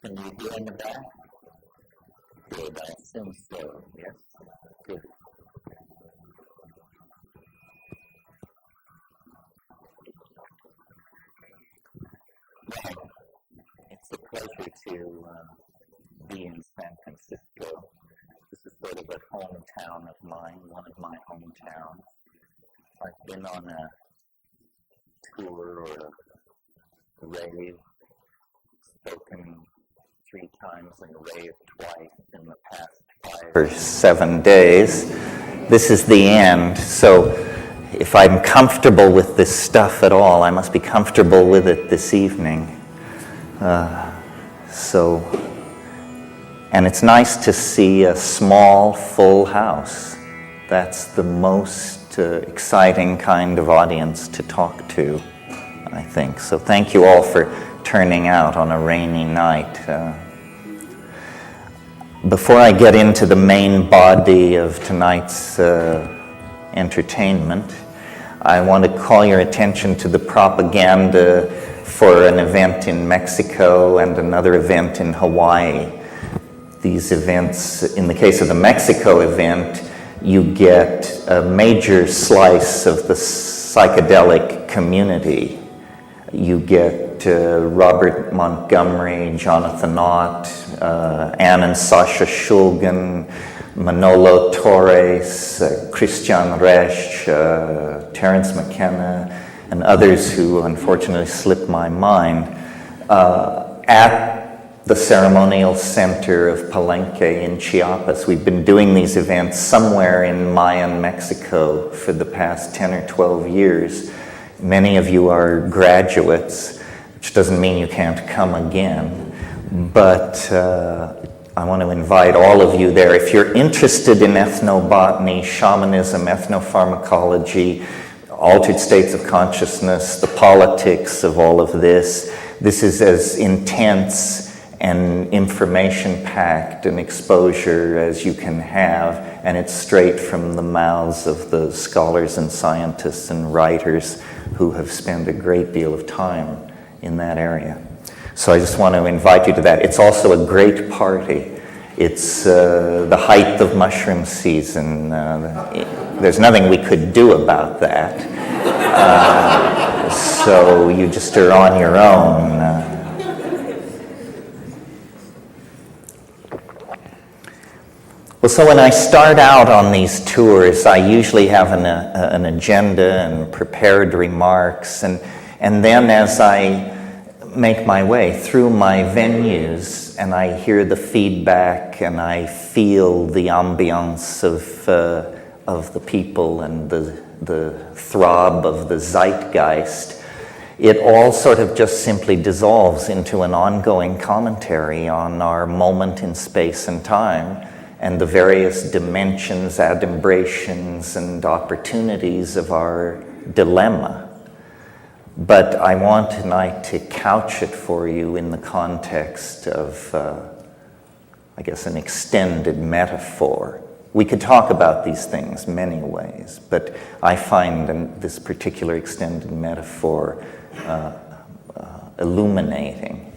Can you hear in the back? Good, I assume so. Yes? Good. Well, it's a pleasure to be in San Francisco. This is sort of a hometown of mine, one of my hometowns. I've been on a tour or a rave, spoken 3 times and raved twice in the past 5 or 7 days. This is the end. So if I'm comfortable with this stuff at all, I must be comfortable with it this evening. And it's nice to see a small, full house. That's the most exciting kind of audience to talk to, I think. So thank you all for turning out on a rainy night. Before I get into the main body of tonight's entertainment, I want to call your attention to the propaganda for an event in Mexico and another event in Hawaii. These events, in the case of the Mexico event, you get a major slice of the psychedelic community. You get Robert Montgomery, Jonathan Ott, Ann and Sasha Shulgin, Manolo Torres, Christian Resch, Terence McKenna, and others who unfortunately slipped my mind, at the ceremonial center of Palenque in Chiapas. We've been doing these events somewhere in Mayan Mexico for the past 10 or 12 years. Many of you are graduates, which doesn't mean you can't come again, but I want to invite all of you there. If you're interested in ethnobotany, shamanism, ethnopharmacology, altered states of consciousness, the politics of all of this, this is as intense and information-packed an exposure as you can have, and it's straight from the mouths of the scholars and scientists and writers who have spent a great deal of time in that area. So I just want to invite you to that. It's also a great party. It's the height of mushroom season. There's nothing we could do about that. So you just are on your own. Well, so when I start out on these tours, I usually have an agenda and prepared remarks, and then as I make my way through my venues and I hear the feedback and I feel the ambiance of the people and the throb of the zeitgeist, it all sort of just simply dissolves into an ongoing commentary on our moment in space and time, and the various dimensions, adumbrations, and opportunities of our dilemma. But I want tonight to couch it for you in the context of, I guess, an extended metaphor. We could talk about these things many ways, but I find this particular extended metaphor illuminating.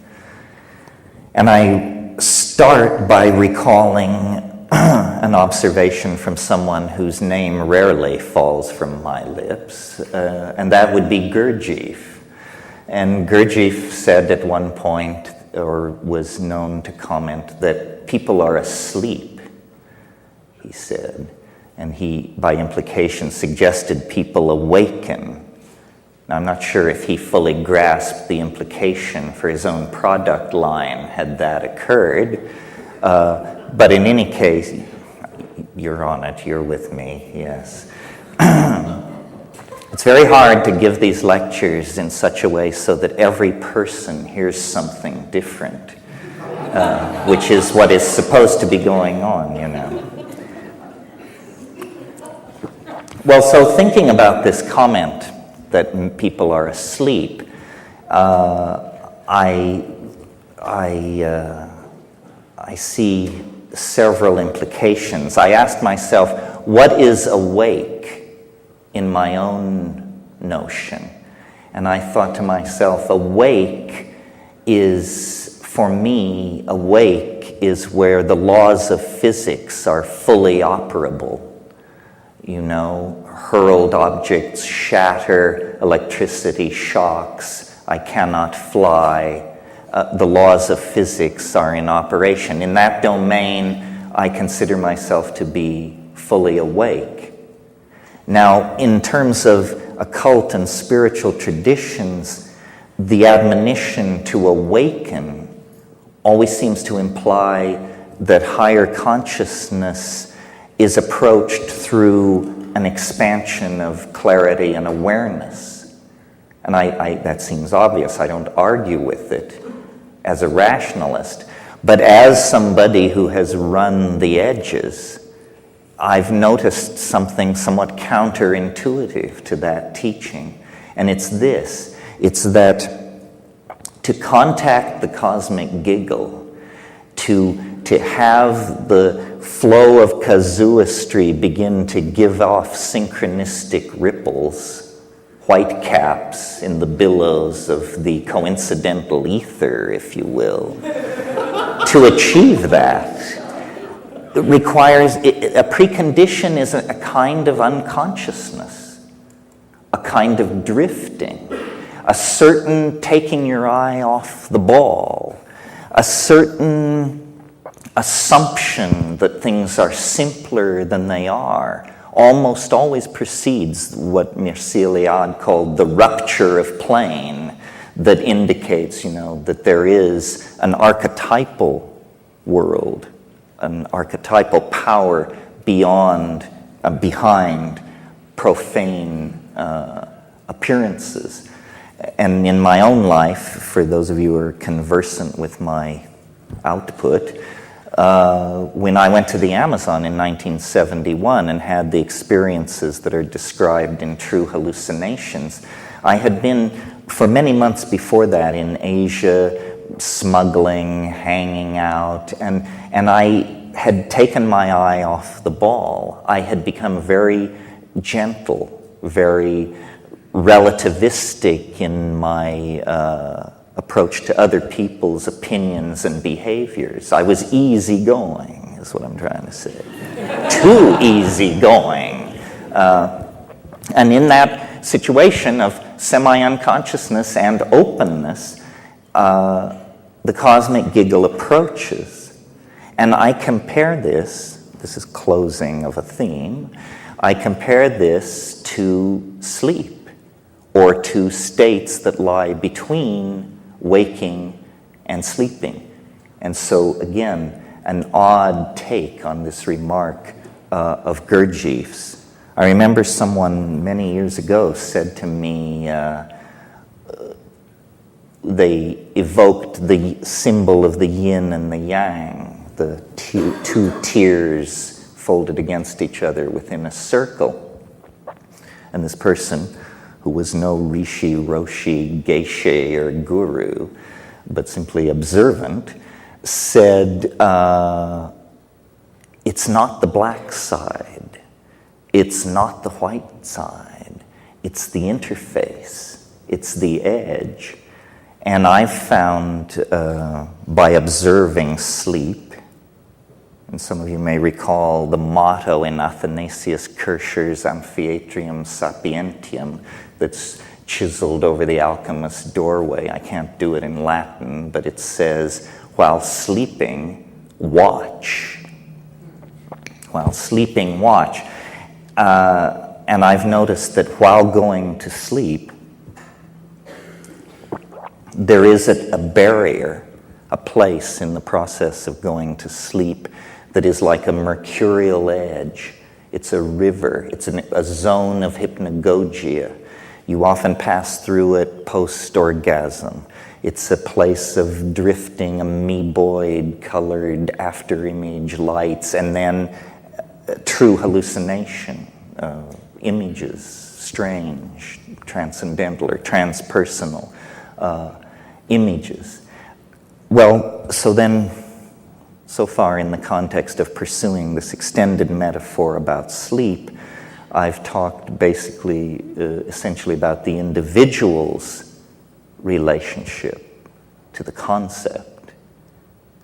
And I start by recalling an observation from someone whose name rarely falls from my lips, and that would be Gurdjieff. And Gurdjieff said at one point, or was known to comment, that people are asleep, he said. And he, by implication, suggested people awaken. Now, I'm not sure if he fully grasped the implication for his own product line had that occurred. But in any case, you're on it, you're with me, yes. It's very hard to give these lectures in such a way so that every person hears something different, which is what is supposed to be going on, you know. Well, so thinking about this comment that people are asleep, I see several implications. I asked myself, what is awake in my own notion? And I thought to myself, awake is for me, awake is where the laws of physics are fully operable. You know, hurled objects shatter, electricity shocks, I cannot fly. The laws of physics are in operation. In that domain, I consider myself to be fully awake. Now, in terms of occult and spiritual traditions, the admonition to awaken always seems to imply that higher consciousness is approached through an expansion of clarity and awareness. And that seems obvious. I don't argue with it as a rationalist. But as somebody who has run the edges, I've noticed something somewhat counterintuitive to that teaching. And it's this. It's that to contact the cosmic giggle, to have the flow of casuistry begin to give off synchronistic ripples, white caps in the billows of the coincidental ether, if you will. To achieve that, it requires, a precondition is a kind of unconsciousness, a kind of drifting, a certain taking your eye off the ball, a certain assumption that things are simpler than they are, almost always precedes what Mircea Eliade called the rupture of plane, that indicates, that there is an archetypal world, an archetypal power behind profane appearances. And in my own life, for those of you who are conversant with my output, when I went to the Amazon in 1971 and had the experiences that are described in True Hallucinations, I had been, for many months before that, in Asia, smuggling, hanging out, and I had taken my eye off the ball. I had become very gentle, very relativistic in my approach to other people's opinions and behaviors. I was easygoing, is what I'm trying to say. Too easygoing. And in that situation of semi-unconsciousness and openness, the cosmic giggle approaches. And I compare this is closing of a theme, I compare this to sleep, or to states that lie between waking and sleeping. And so, again, an odd take on this remark of Gurdjieff's. I remember someone many years ago said to me, they evoked the symbol of the yin and the yang, the two tears folded against each other within a circle. And this person, who was no rishi, roshi, geshe, or guru, but simply observant, said, it's not the black side, it's not the white side, it's the interface, it's the edge. And I've found, by observing sleep, and some of you may recall the motto in Athanasius Kircher's Amphiatrium Sapientium that's chiseled over the alchemist's doorway. I can't do it in Latin, but it says, while sleeping, watch. While sleeping, watch. And I've noticed that while going to sleep, there is a barrier, a place in the process of going to sleep that is like a mercurial edge. It's a river. It's a zone of hypnagogia. You often pass through it post-orgasm. It's a place of drifting amoeboid colored after-image lights, and then true hallucination, images, strange, transcendental or transpersonal images. Well, so far in the context of pursuing this extended metaphor about sleep, I've talked basically, essentially about the individual's relationship to the concept,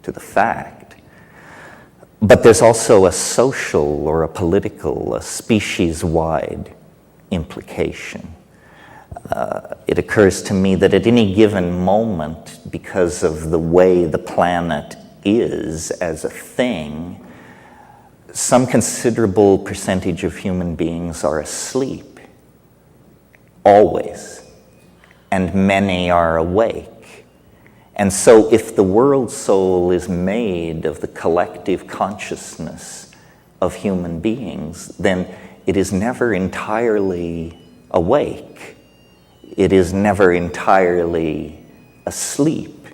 to the fact. But there's also a social or a political, a species-wide implication. It occurs to me that at any given moment, because of the way the planet is as a thing, some considerable percentage of human beings are asleep, always, and many are awake. And so if the world soul is made of the collective consciousness of human beings, then it is never entirely awake. It is never entirely asleep.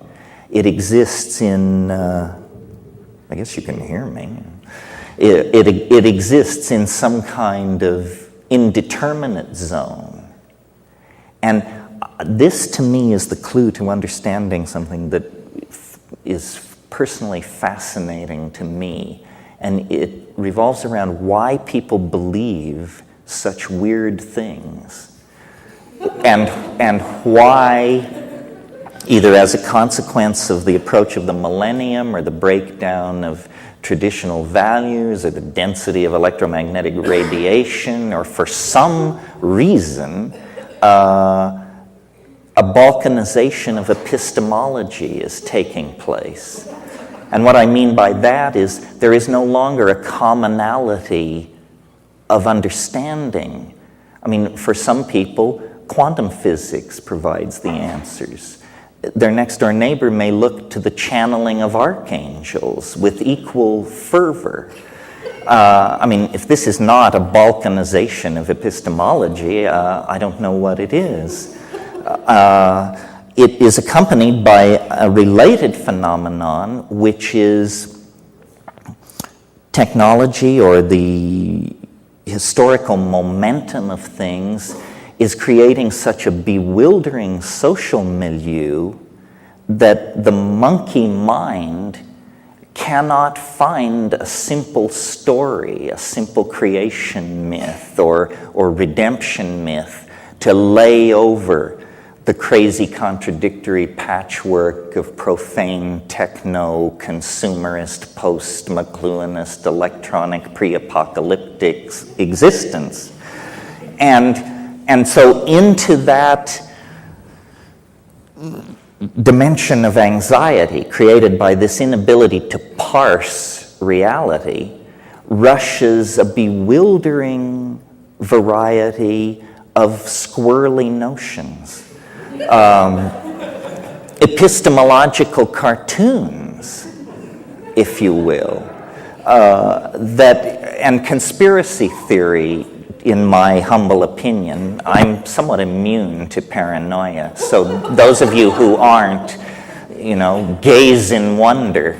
It exists in, I guess you can hear me. It exists in some kind of indeterminate zone. And this, to me, is the clue to understanding something that is personally fascinating to me. And it revolves around why people believe such weird things. And why, either as a consequence of the approach of the millennium or the breakdown of traditional values or the density of electromagnetic radiation, or for some reason, a balkanization of epistemology is taking place. And what I mean by that is there is no longer a commonality of understanding. I mean, for some people, quantum physics provides the answers. Their next-door neighbor may look to the channeling of archangels with equal fervor. I mean, if this is not a balkanization of epistemology, I don't know what it is. It is accompanied by a related phenomenon, which is technology, or the historical momentum of things is creating such a bewildering social milieu that the monkey mind cannot find a simple story, a simple creation myth or redemption myth to lay over the crazy contradictory patchwork of profane techno-consumerist, post-McLuhanist, electronic, pre-apocalyptic existence. And so into that dimension of anxiety created by this inability to parse reality rushes a bewildering variety of squirrely notions. Epistemological cartoons, if you will, and conspiracy theory. In my humble opinion, I'm somewhat immune to paranoia. So those of you who aren't, gaze in wonder.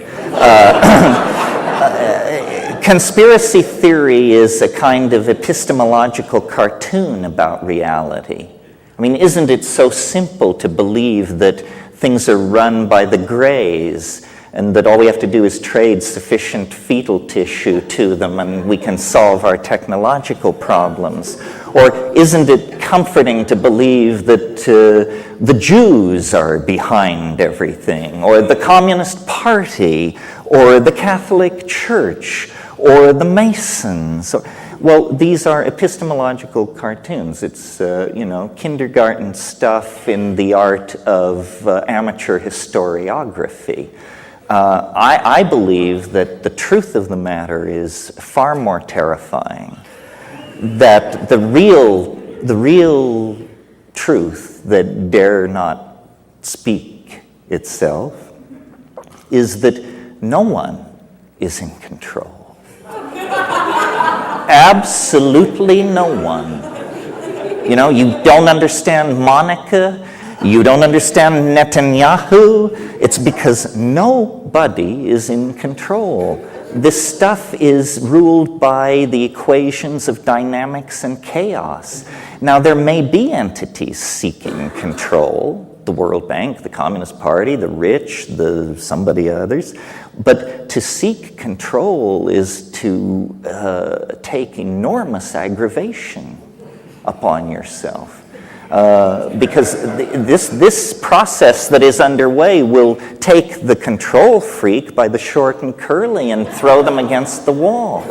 Conspiracy theory is a kind of epistemological cartoon about reality. I mean, isn't it so simple to believe that things are run by the Greys, and that all we have to do is trade sufficient fetal tissue to them and we can solve our technological problems? Or isn't it comforting to believe that the Jews are behind everything, or the Communist Party, or the Catholic Church, or the Masons? Well, these are epistemological cartoons. It's, kindergarten stuff in the art of amateur historiography. I believe that the truth of the matter is far more terrifying. That the real truth that dare not speak itself is that no one is in control. Absolutely no one. You don't understand Monica. You don't understand Netanyahu. It's because nobody is in control. This stuff is ruled by the equations of dynamics and chaos. Now, there may be entities seeking control, the World Bank, the Communist Party, the rich, somebody others, but to seek control is to take enormous aggravation upon yourself. because this process that is underway will take the control freak by the short and curly and throw them against the wall.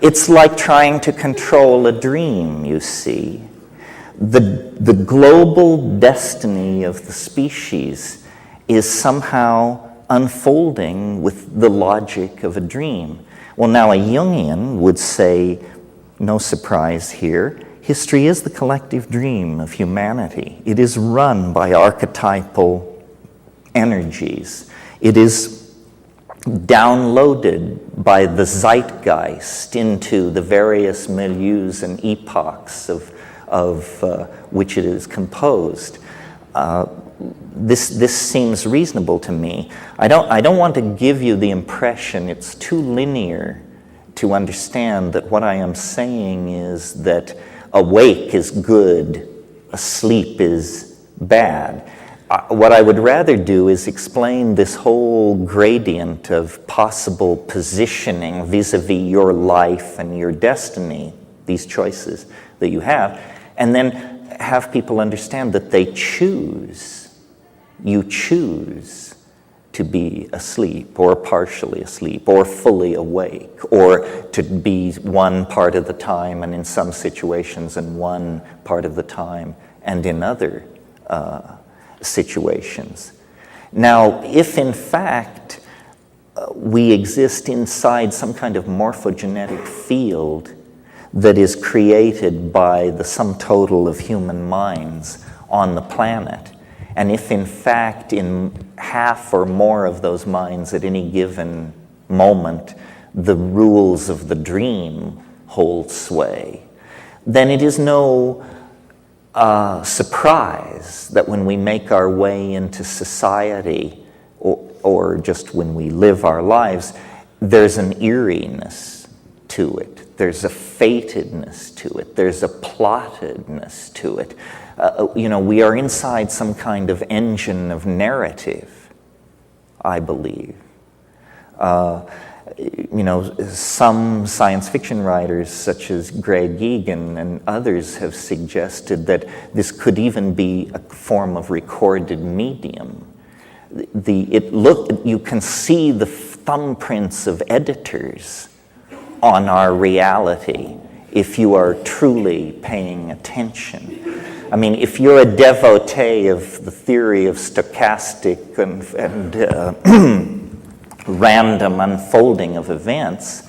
It's like trying to control a dream, you see. The global destiny of the species is somehow unfolding with the logic of a dream. Well, now a Jungian would say, no surprise here, history is the collective dream of humanity. It is run by archetypal energies. It is downloaded by the zeitgeist into the various milieus and epochs of which it is composed. This seems reasonable to me. I don't want to give you the impression it's too linear to understand that what I am saying is that awake is good, asleep is bad. What I would rather do is explain this whole gradient of possible positioning vis-a-vis your life and your destiny, these choices that you have, and then have people understand that they choose. You choose to be asleep or partially asleep or fully awake, or to be one part of the time and in some situations and one part of the time and in other situations. Now, if in fact we exist inside some kind of morphogenetic field that is created by the sum total of human minds on the planet, and if in fact in half or more of those minds at any given moment the rules of the dream hold sway, then it is no surprise that when we make our way into society, or just when we live our lives, there's an eeriness to it. There's a fatedness to it. There's a plottedness to it. We are inside some kind of engine of narrative, I believe. Some science fiction writers, such as Greg Egan and others, have suggested that this could even be a form of recorded medium. You can see the thumbprints of editors on our reality if you are truly paying attention. I mean, if you're a devotee of the theory of stochastic and random unfolding of events,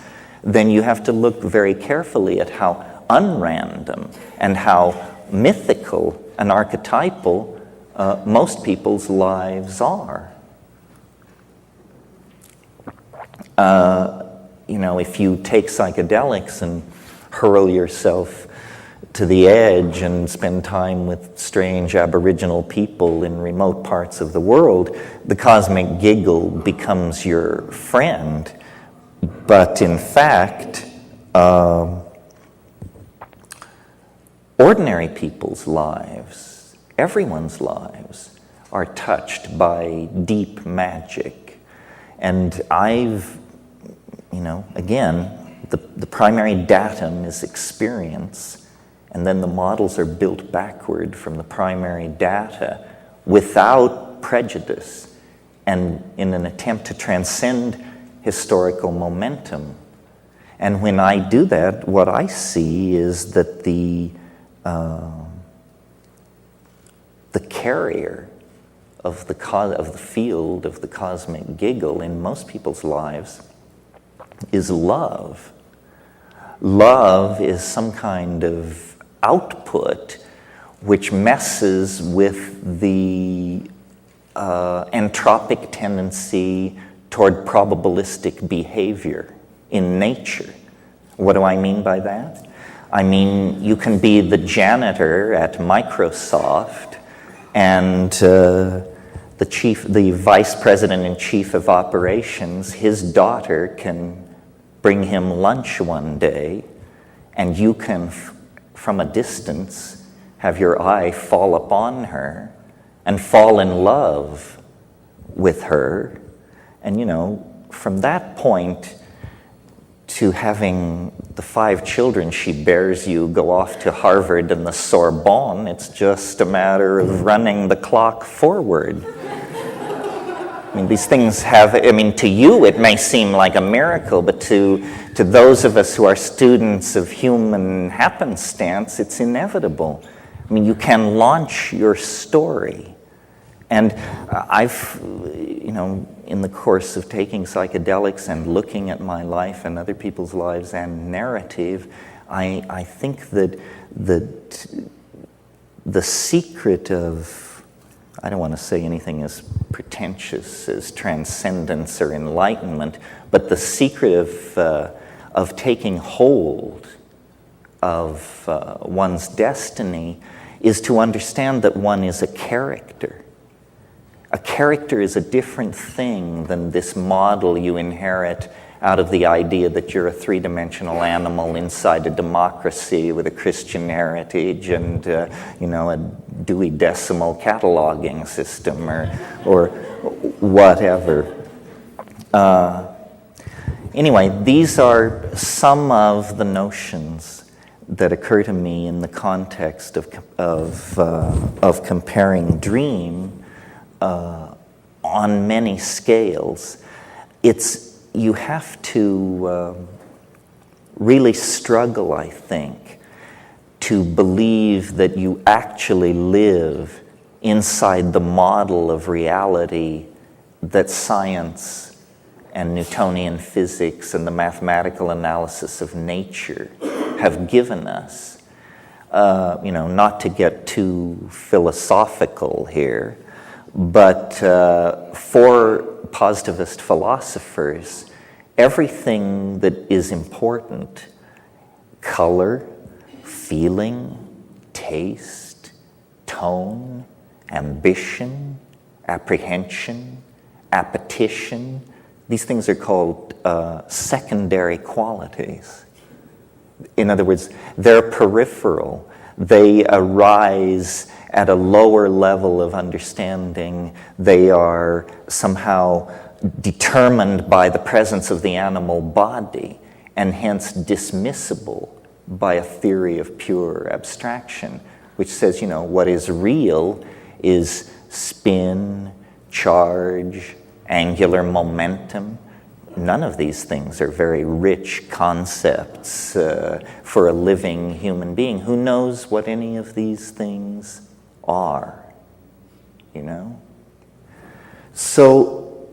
then you have to look very carefully at how unrandom and how mythical and archetypal most people's lives are. If you take psychedelics and hurl yourself to the edge and spend time with strange Aboriginal people in remote parts of the world, the cosmic giggle becomes your friend. But in fact, ordinary people's lives, everyone's lives, are touched by deep magic. And again, the primary datum is experience, and then the models are built backward from the primary data without prejudice and in an attempt to transcend historical momentum. And when I do that, what I see is that the carrier of the field of the cosmic giggle in most people's lives is love. Love is some kind of output which messes with the entropic tendency toward probabilistic behavior in nature. What do I mean by that? I mean, you can be the janitor at Microsoft and the vice president and chief of operations, his daughter can bring him lunch one day, and you can, from a distance, have your eye fall upon her and fall in love with her. And from that point to having the 5 children she bears you go off to Harvard and the Sorbonne. It's just a matter of running the clock forward. I mean, these things have, I mean, to you it may seem like a miracle, but to those of us who are students of human happenstance, it's inevitable. I mean, you can launch your story. And I've, in the course of taking psychedelics and looking at my life and other people's lives and narrative, I think that the secret of, I don't want to say anything as pretentious as transcendence or enlightenment, but the secret of taking hold of one's destiny is to understand that one is a character. A character is a different thing than this model you inherit out of the idea that you're a 3-dimensional animal inside a democracy with a Christian heritage and a Dewey Decimal cataloging system or whatever. Anyway, these are some of the notions that occur to me in the context of comparing dream on many scales. You have to really struggle, I think, to believe that you actually live inside the model of reality that science and Newtonian physics and the mathematical analysis of nature have given us. Not to get too philosophical here, but for positivist philosophers, everything that is important, color, feeling, taste, tone, ambition, apprehension, appetition, these things are called secondary qualities. In other words, they're peripheral. They arise at a lower level of understanding. They are somehow determined by the presence of the animal body and hence dismissible by a theory of pure abstraction, which says, what is real is spin, charge, angular momentum. None of these things are very rich concepts for a living human being. Who knows what any of these things are, So,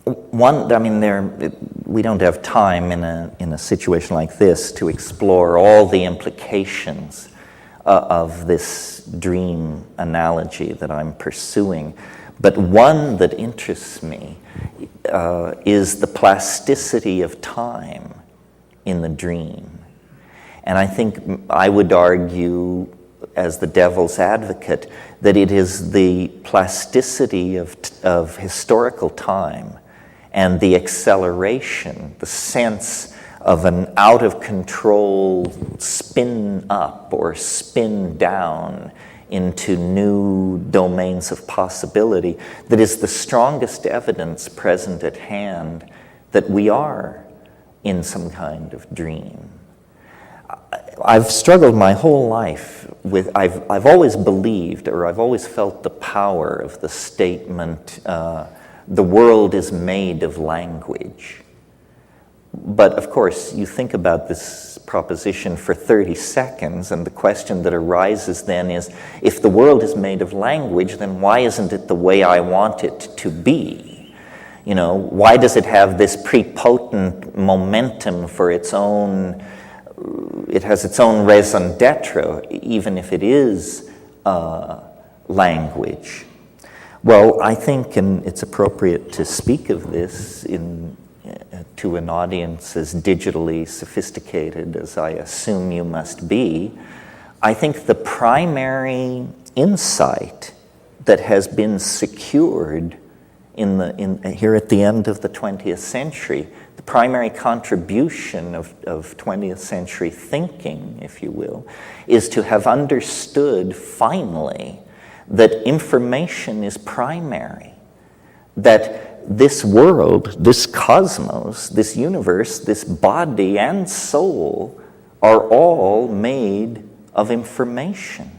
we don't have time in a situation like this to explore all the implications of this dream analogy that I'm pursuing. But one that interests me is the plasticity of time in the dream. And I think I would argue, as the devil's advocate, that it is the plasticity of historical time and the acceleration, the sense of an out-of-control spin up or spin down into new domains of possibility that is the strongest evidence present at hand that we are in some kind of dream. I've struggled my whole life with, I've always believed, or I've always felt the power of the statement, the world is made of language. But of course, you think about this proposition for 30 seconds, and the question that arises then is, if the world is made of language, then why isn't it the way I want it to be? Why does it have this prepotent momentum for its own, it has its own raison d'etre, even if it is language? Well, I think, and it's appropriate to speak of this to an audience as digitally sophisticated as I assume you must be, I think the primary insight that has been secured here at the end of the 20th century, the primary contribution of 20th century thinking, if you will, is to have understood finally that information is primary, that this world, this cosmos, this universe, this body and soul are all made of information.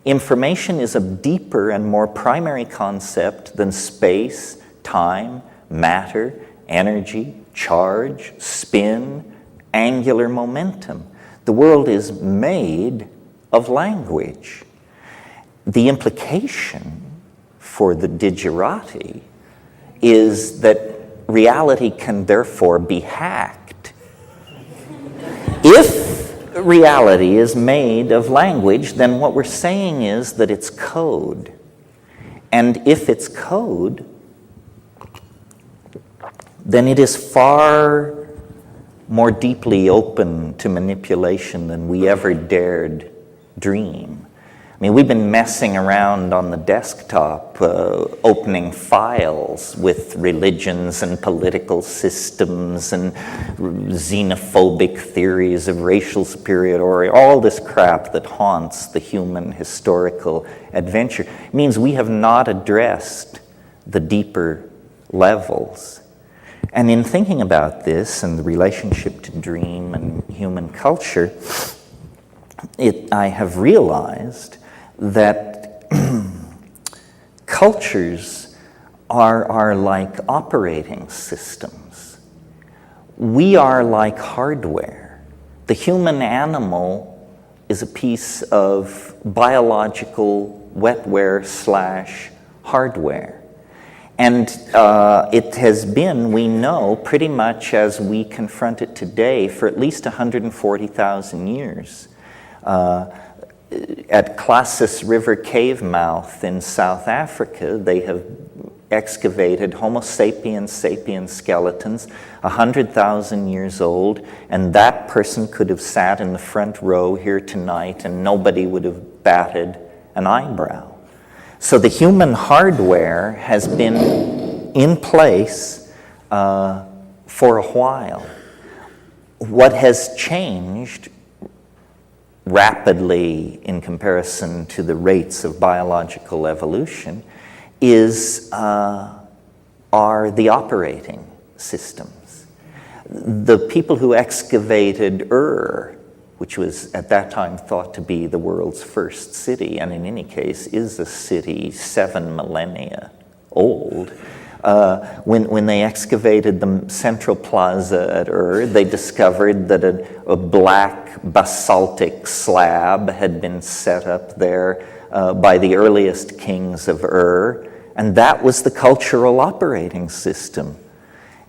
Information is a deeper and more primary concept than space, time, matter, energy, charge, spin, angular momentum. The world is made of language. The implication for the digerati is that reality can therefore be hacked. If reality is made of language, then what we're saying is that it's code. And if it's code, then it is far more deeply open to manipulation than we ever dared dream. I mean, we've been messing around on the desktop, opening files with religions and political systems and xenophobic theories of racial superiority, all this crap that haunts the human historical adventure. It means we have not addressed the deeper levels. And in thinking about this and the relationship to dream and human culture, I have realized that cultures are like operating systems. We are like hardware. The human animal is a piece of biological wetware / hardware. And it has been, we know, pretty much as we confront it today for at least 140,000 years. At Klassus River cave mouth in South Africa, they have excavated Homo sapiens sapiens skeletons 100,000 years old, and that person could have sat in the front row here tonight and nobody would have batted an eyebrow. So the human hardware has been in place for a while. What has changed rapidly in comparison to the rates of biological evolution are the operating systems. The people who excavated which was at that time thought to be the world's first city, and in any case is a city 7 millennia old. When they excavated the central plaza at they discovered that a black basaltic slab had been set up there by the earliest kings of and that was the cultural operating system.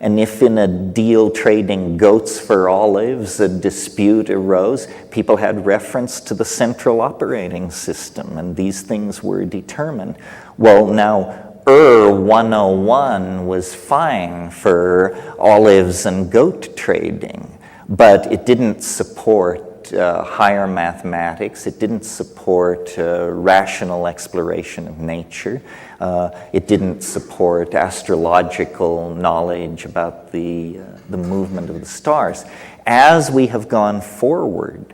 And if in a deal trading goats for olives, a dispute arose, people had reference to the central operating system, and these things were determined. Well, now, 101 was fine for olives and goat trading, but it didn't support higher mathematics. It didn't support rational exploration of nature. It didn't support astrological knowledge about the movement of the stars. As we have gone forward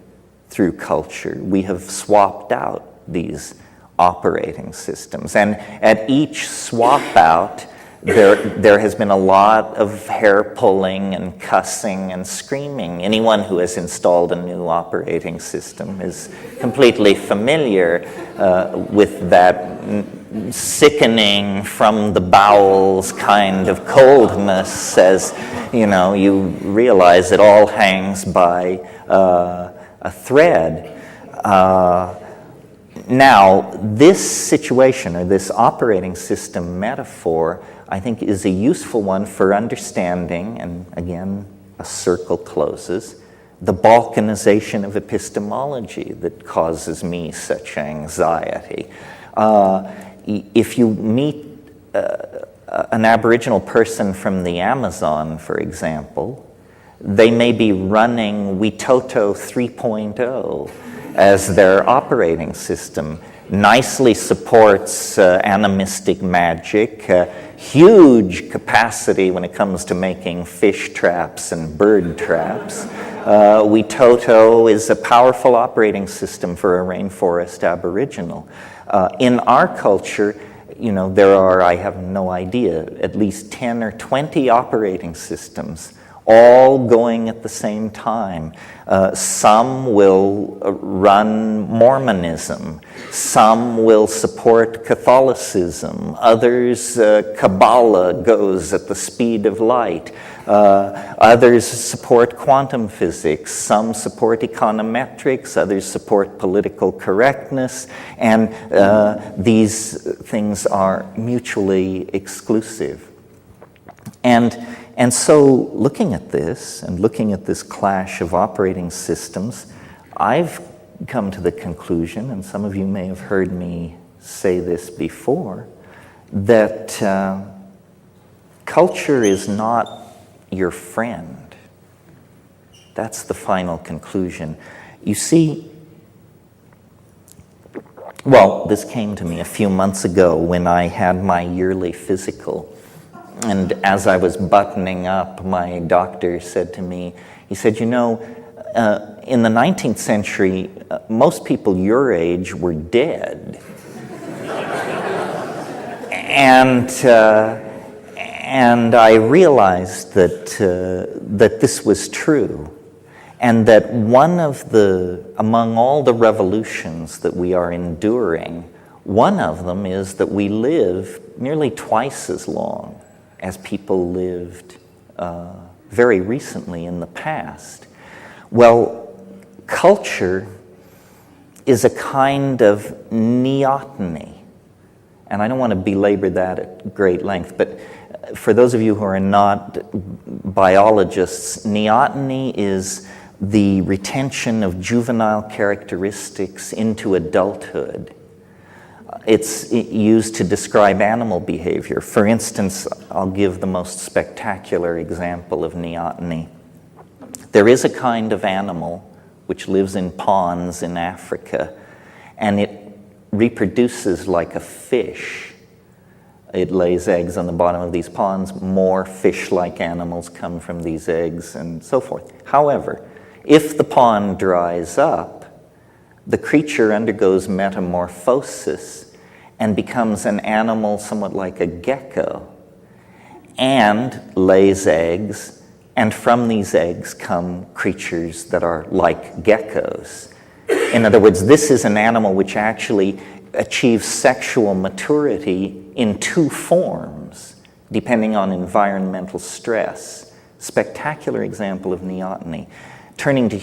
through culture, we have swapped out these operating systems. And at each swap out, there has been a lot of hair pulling and cussing and screaming. Anyone who has installed a new operating system is completely familiar with that sickening from the bowels kind of coldness, as you realize it all hangs by a thread. Now, this situation, or this operating system metaphor, I think is a useful one for understanding, and again, a circle closes, the balkanization of epistemology that causes me such anxiety. If you meet an Aboriginal person from the Amazon, for example, they may be running Witoto 3.0 as their operating system. Nicely supports animistic magic, huge capacity when it comes to making fish traps and bird traps. Witoto is a powerful operating system for a rainforest Aboriginal. In our culture, there are, I have no idea, at least 10 or 20 operating systems all going at the same time. Some will run Mormonism, some will support Catholicism, others Kabbalah goes at the speed of light, others support quantum physics, some support econometrics, others support political correctness, and these things are mutually exclusive. And so looking at this, and looking at this clash of operating systems, I've come to the conclusion, and some of you may have heard me say this before, that culture is not your friend. That's the final conclusion. You see, well, this came to me a few months ago when I had my yearly physical. And as I was buttoning up, my doctor said to me, he said, in the 19th century, most people your age were dead. And I realized that this was true, and that among all the revolutions that we are enduring, one of them is that we live nearly twice as long as people lived very recently in the past. Well, culture is a kind of neoteny. And I don't want to belabor that at great length, but for those of you who are not biologists, neoteny is the retention of juvenile characteristics into adulthood. It's used to describe animal behavior. For instance, I'll give the most spectacular example of neoteny. There is a kind of animal which lives in ponds in Africa, and it reproduces like a fish. It lays eggs on the bottom of these ponds. More fish-like animals come from these eggs, and so forth. However, if the pond dries up, the creature undergoes metamorphosis and becomes an animal somewhat like a gecko, and lays eggs, and from these eggs come creatures that are like geckos. In other words, this is an animal which actually achieves sexual maturity in two forms, depending on environmental stress. Spectacular example of neoteny. Turning to